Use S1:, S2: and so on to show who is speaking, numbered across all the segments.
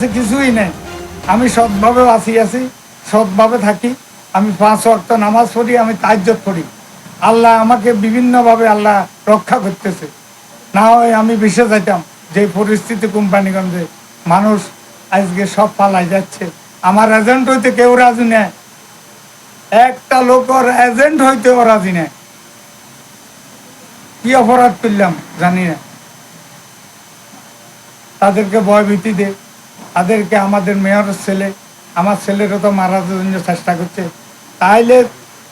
S1: কিছুই নেই। আমি সৎভাবে আছি, সৎভাবে থাকি। আমি 5 ওয়াক্ত নামাজ পড়ি, আমি তাহাজ্জুদ পড়ি। আল্লাহ আমাকে বিভিন্নভাবে আল্লাহ রক্ষা করতেছে। না হয় আমি ভেসে যাইতাম। যে পরিস্থিতি কোম্পানিগঞ্জে মানুষ আজকে সব পালাই যাচ্ছে। আমার এজেন্ট হইতে কেউ রাজি নেয়, একটা লোকের এজেন্ট হইতেও রাজি নেয়। কি অপরাধ করলাম জানি না। তাদেরকে ভয়ভীতি দে, তাদেরকে আমাদের মেয়রের ছেলে, আমার ছেলেরও তো মারার জন্য চেষ্টা করছে। তাইলে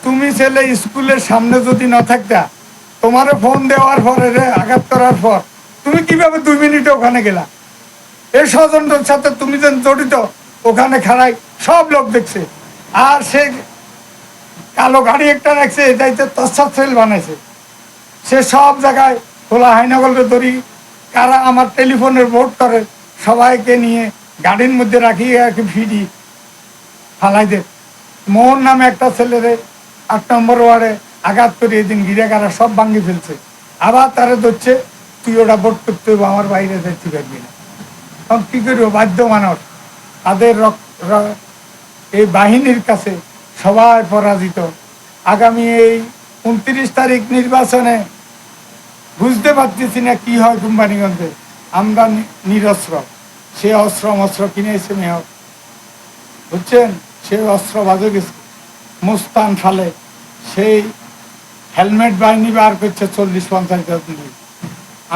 S1: তুমি ছেলে স্কুলের সামনে যদি না থাকতা, তোমার ফোন দেওয়ার পরে আঘাত করার পর তুমি কিভাবে 2 মিনিটে ওখানে গেলা? এই স্বজনটার সাথে তুমি যেন জড়িত, ওখানে খাড়াই সব লোক দেখছে। আর সে কালো গাড়ি একটা রাখছে, এটাইতে তৎসাৎ সেল বানাইছে। সে সব জায়গায় খোলা হাইনগরে ধরি, কারা আমার টেলিফোনের বোর্ড করে সবাইকে নিয়ে গাড়ির মধ্যে রাখিয়ে রাখি ফিরি ফালাই দে। মোহন নামে একটা ছেলেরে 8 নম্বর ওয়ার্ডে আঘাত করে এদিন গিরাগারা সব ভাঙ্গি ফেলছে। আবার তারা ধরছে তুই ওটা ভোট করতে হবে, আমার বাইরে যাইতে পারবি না। তখন কী করবো? বাধ্য মানুষ। তাদের এই বাহিনীর কাছে সবাই পরাজিত। আগামী এই 29 তারিখ নির্বাচনে বুঝতে পারতেছি না কি হয় কোম্পানিগঞ্জে। আমরা নিরস্ত্র, সে অস্ত্র কিনেছে মেয়র, বুঝছেন? সে অস্ত্র বাজে গেছে। মুস্তান সালে সেই হেলমেট বাহিনী বার করছে 40-50 জন।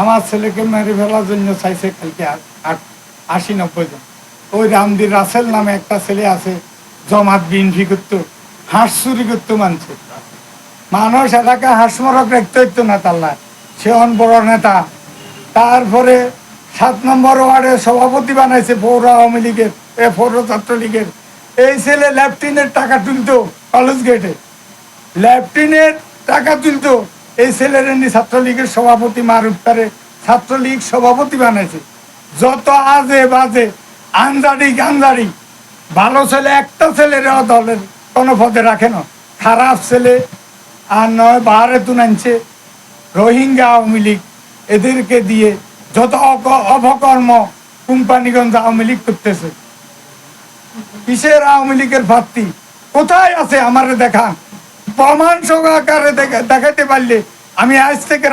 S1: আমার ছেলেকে মেরে ফেলার জন্য চাইছে কালকে 80-90 জন। ওই রামদির রাসেল নামে একটা ছেলে আছে, জমাত বিএনপি করতো, হাঁস চুরি করতো মানছে। মানুষ এলাকা হাঁস মরক রাখতে হইতো না তাল্লা, সে বড় নেতা। তারপরে 7 নম্বর ওয়ার্ডে সভাপতি বানাইছে পৌর আওয়ামী লীগের, পৌর ছাত্রলীগের। এই ছেলে লেফটিনের টাকা তুলতো কলেজ গেটে, লেফটিনের টাকা তুলতো। এই ছেলের এমনি ছাত্রলীগের সভাপতি মারুফারে ছাত্রলীগ সভাপতি বানাইছে। যত আজে বাজে আনজাড়ি গানজাড়ি, ভালো ছেলে একটা ছেলের দলের কোনো পদে রাখে না, খারাপ ছেলে আর নয় বাহারে তুন আনছে। রোহিঙ্গা আওয়ামী লীগ এদেরকে দিয়ে যত অপকর্ম কোম্পানিগঞ্জ আওয়ামী লীগ করতেছে। কিসের আওয়ামী লীগের প্রার্থী কোথায় আছে আমারে দেখান, প্রমাণ সহকারে দেখাতে পারলে আমি আজ থেকে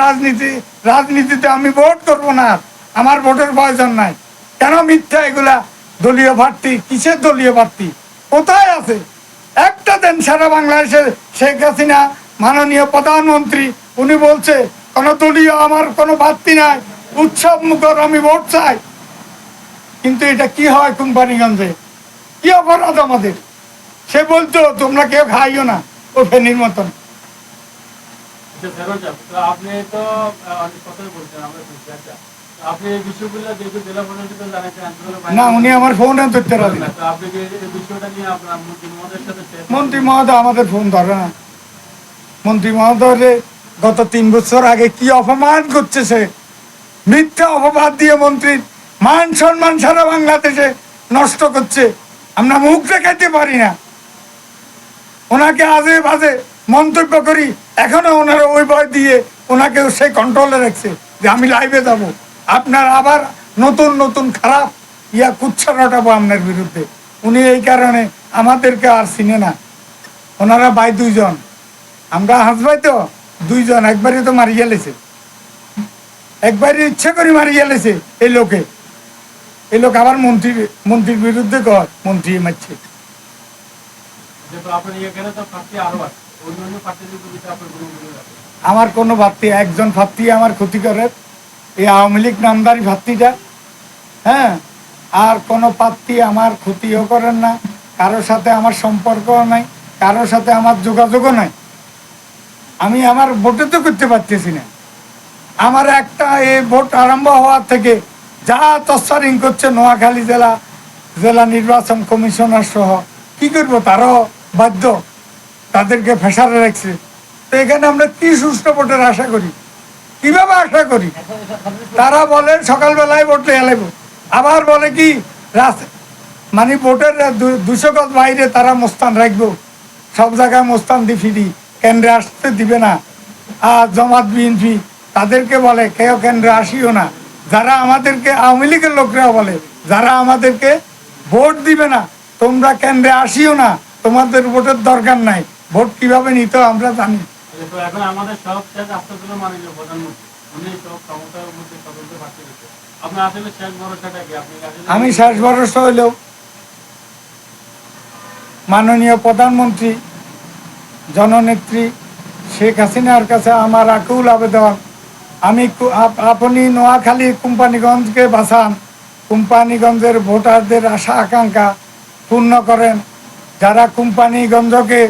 S1: রাজনীতিতে আমি ভোট করবো না। আমার ভোটের প্রয়োজন নাই। কেন মিথ্যা এগুলা? দলীয় প্রার্থী, কিসের দলীয় প্রার্থী কোথায় আছে? একটা দেন। সারা বাংলাদেশের শেখ হাসিনা মাননীয় প্রধানমন্ত্রী, উনি বলছে কোনো দলীয় আমার কোনো প্রার্থী নাই, উৎসব মুখর আমি ভোট চাই। কিন্তু এটা কি হয় কোম্পানিগঞ্জে? কি অপরাধ আমাদের? সে বলতো তোমরা কেউ খাইও না, ও ফেনির মতন। না, উনি আমার ফোনে ধরতে পারেন না। মন্ত্রী মহোদয় আমাদের ফোন ধরে না। মন্ত্রী মহোদয় গত 3 বছর আগে কি অপমান করছে সে, মিথ্যা অপবাদ দিয়ে মন্ত্রীর মান সম্মান সারা বাংলাদেশে নষ্ট করছে। আমরা মুখ দেখাইতে পারি না, ওনাকে আজে বাজে মন্তব্য করি। এখনো ওনারা ওই ভয় দিয়ে ওনাকে সে কন্ট্রোলে রাখছে যে আমি লাইভে যাব, আপনার আবার নতুন নতুন খারাপ কুচ্ছা রটাবো আপনার বিরুদ্ধে। উনি এই কারণে আমাদেরকে আর চিনে না। ওনারা ভাই 2 জন, আমরা হাসবাই তো 2 জন। একবারই তো মারি গেলেছে, একবারই ইচ্ছে করে মারি গেলেছে এই লোকে। এই লোক আবার মন্ত্রীর বিরুদ্ধে কয় মন্ত্রী মারছে। আমার কোনো প্রার্থী, একজন প্রার্থী আমার ক্ষতি করে, এই আওয়ামী লীগ নামদারি প্রার্থীটা। হ্যাঁ, আর কোনো প্রার্থী আমার ক্ষতিও করেন না, কারোর সাথে আমার সম্পর্কও নাই, কারোর সাথে আমার যোগাযোগও নাই। আমি আমার ভোটে তো করতে পারতেছি না। আমার একটা এই ভোট আরম্ভ হওয়ার থেকে যা তৎসরিং করছে নোয়াখালী জেলা নির্বাচন কমিশনার সহ, কি করবো? তারাও বাধ্য, তাদেরকে ফেসারে রাখছে। তো এখানে আমরা কি সুষ্ঠু ভোটের আশা করি? কিভাবে আশা করি? তারা বলে সকালবেলায় ভোট এলাইব, আবার বলে কি মানে ভোটের 200 গজ বাইরে তারা মোস্তান রাখবো, সব জায়গায় মোস্তান দি ফিরি, কেন্দ্রে আসতে দিবে না। আর জমাত বিএনপি তাদেরকে বলে কেউ কেন্দ্রে আসিও না। যারা আমাদেরকে আওয়ামী লীগের লোকরাও বলে যারা আমাদেরকে ভোট দিবে না, তোমরা কেন্দ্রে আসিও না, তোমাদের ভোটের দরকার নাই। ভোট কিভাবে নিতে আমরা জানি।
S2: তো এখন আমাদের সব শেষ আস্তে মাননীয় প্রধানমন্ত্রী উনি সব ক্ষমতার মধ্যে সদস্য পাঠিয়ে দিচ্ছে। আপনার আসলে শেষ ভরসাটা কি? আপনি
S1: আমি শেষ ভরসা হইলেও মাননীয় প্রধানমন্ত্রী জননেত্রী শেখ হাসিনার কাছে আমার আকুল আবেদন, আপনি নোয়াখালী কোম্পানিগঞ্জকে বাঁচান, কোম্পানিগঞ্জের ভোটারদের আশা আকাঙ্ক্ষা পূর্ণ করেন। যারা কোম্পানিগঞ্জকে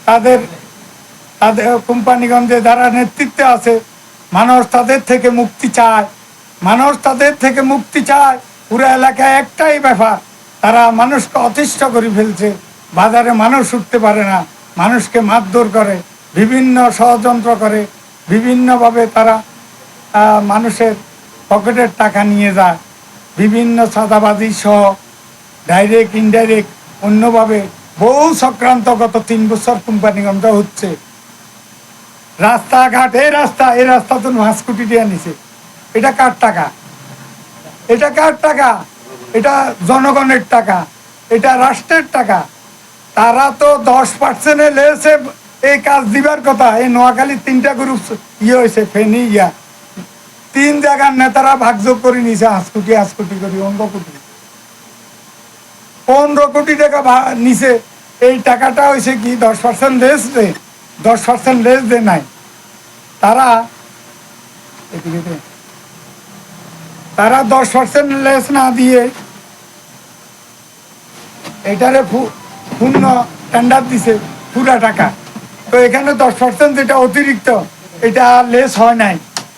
S1: তাদের তাদের কোম্পানিগঞ্জে যারা নেতৃত্বে আছে, মানুষ তাদের থেকে মুক্তি চায়, মানুষ তাদের থেকে মুক্তি চায়। পুরো এলাকায় একটাই ব্যাপার, তারা মানুষকে অতিষ্ঠ করে ফেলছে। বাজারে মানুষ উঠতে পারে না, মানুষকে মারধর করে, বিভিন্ন ষড়যন্ত্র করে, বিভিন্নভাবে তারা মানুষের পকেটের টাকা নিয়ে যায়, বিভিন্ন চাঁদাবাজি সহ ডাইরেক্ট ইনডাইরেক্ট অন্যভাবে বহু চক্রান্ত গত 3 বছর কোম্পানিগঞ্জ হচ্ছে। রাস্তাঘাট এই রাস্তা তো 5 কোটি টাকা নিছে। এটা কার টাকা? এটা কার টাকা? এটা জনগণের টাকা, এটা রাষ্ট্রের টাকা। তারা তো 10% লেছে এই কাজ দিবার কথা। এই নোয়াখালী 3টা গ্রুপ হয়েছে, ফেনী 3 জায়গার নেতারা ভাগযোগ করে নিছে 5 কোটি করে 15 কোটি 15 কোটি টাকা নিছে। এই টাকাটা হয়েছে কি 10% লেস দে, 10% লেস দে নাই। তারা 10% লেস না দিয়ে এটারে পূর্ণ টেন্ডার দিছে পুরা টাকা। তো এখানে 10% যেটা অতিরিক্ত, এটা লেস হয় নাই।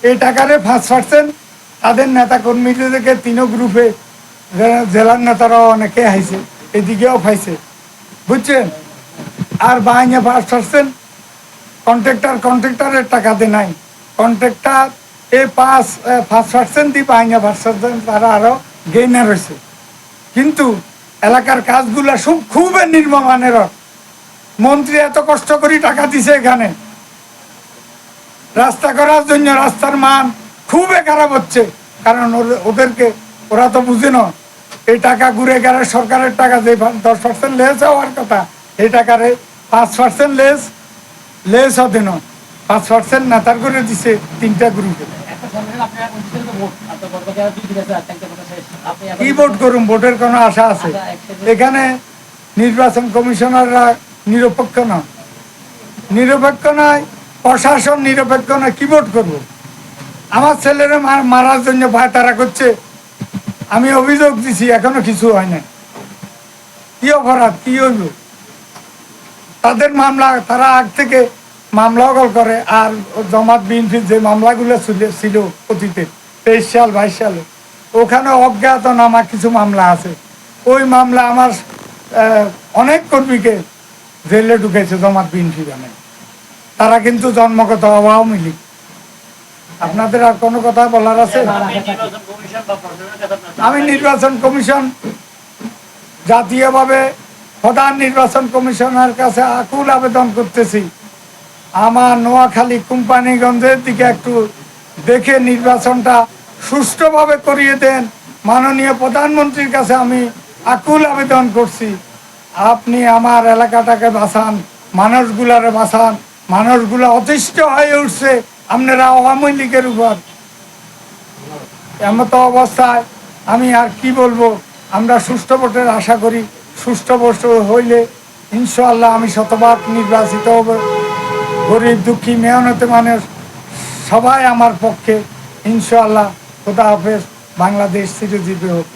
S1: এই টাকারে 5% তাদের নেতা কর্মীদেরকে 3 গ্রুপে, জেলার নেতারাও অনেকে হাইছে, এদিকেও পাইছে, বুঝছেন। আর বাইনে 5% কন্ট্রাক্টরের টাকা দিয়ে নাই। কন্ট্রাক্টর এই 5% দিয়ে বাইনে 5% তারা আরো গেইনার হয়েছে। কিন্তু এলাকার কাজগুলা খুবই নির্মমানের। মন্ত্রী এত কষ্ট করে টাকা দিছে এখানে রাস্তা করার জন্য, রাস্তার মান খুবই খারাপ হচ্ছে। কারণ ওরা তো বুঝে না এই টাকা ঘুরে গেলে সরকারের টাকা, যে 10% লেস হওয়ার কথা, এই টাকারে 5% লেস হতে না, 5% নেতার করে দিছে 3টা গ্রুপে। কি ভোট করুন? ভোটের কোনো আশা আছে? এখানে নির্বাচন কমিশনাররা নিরপেক্ষ নয়, নিরপেক্ষ নয়, প্রশাসন নিরপেক্ষ নয়। কি ভোট করবো? আমার ছেলেরা মারার জন্য ভয় তারা করছে। আমি অভিযোগ দিছি, এখনো কিছু হয় না। কি অপরাধ, কি হইব? তাদের মামলা, তারা আগ থেকে মামলা করে। আর জামাত বিএনপির যে মামলাগুলো ছিল অতীতে 23 সাল 22 সালে, ওখানে অজ্ঞাতনামা কিছু মামলা আছে। ওই মামলা আমার অনেক কর্মীকে জেলে ঢুকেছে জামাত বিএনপি জানে। তারা কিন্তু জন্মগত আওয়ামী লীগ। আপনাদের আর কোনো কথা বলার আছে? আমি নির্বাচন কমিশন জাতীয়ভাবে প্রধান নির্বাচন কমিশনার কাছে আকুল আবেদন করতেছি, আমার নোয়াখালী কোম্পানিগঞ্জের দিকে একটু দেখে নির্বাচনটা সুষ্ঠুভাবে করিয়ে দেন। মাননীয় প্রধানমন্ত্রীর কাছে আমি আকুল আবেদন করছি, আপনি আমার এলাকাটাকে বাঁচান, মানুষগুলারে বাঁচান। মানুষগুলো অতিষ্ঠ হয়ে উঠছে আপনারা আওয়ামী লীগের উপর। এমতো অবস্থায় আমি আর কি বলবো? আমরা সুষ্ঠু ভোটের আশা করি। সুষ্ঠু ভোট হইলে ইনশাআল্লাহ আমি শতভাগ নির্বাচিত হব। গরিব দুঃখী মেহনতি মানুষ সবাই আমার পক্ষে। ইনশাআল্লাহ। খোদা হাফেজ। বাংলাদেশ চিরজীবী হোক।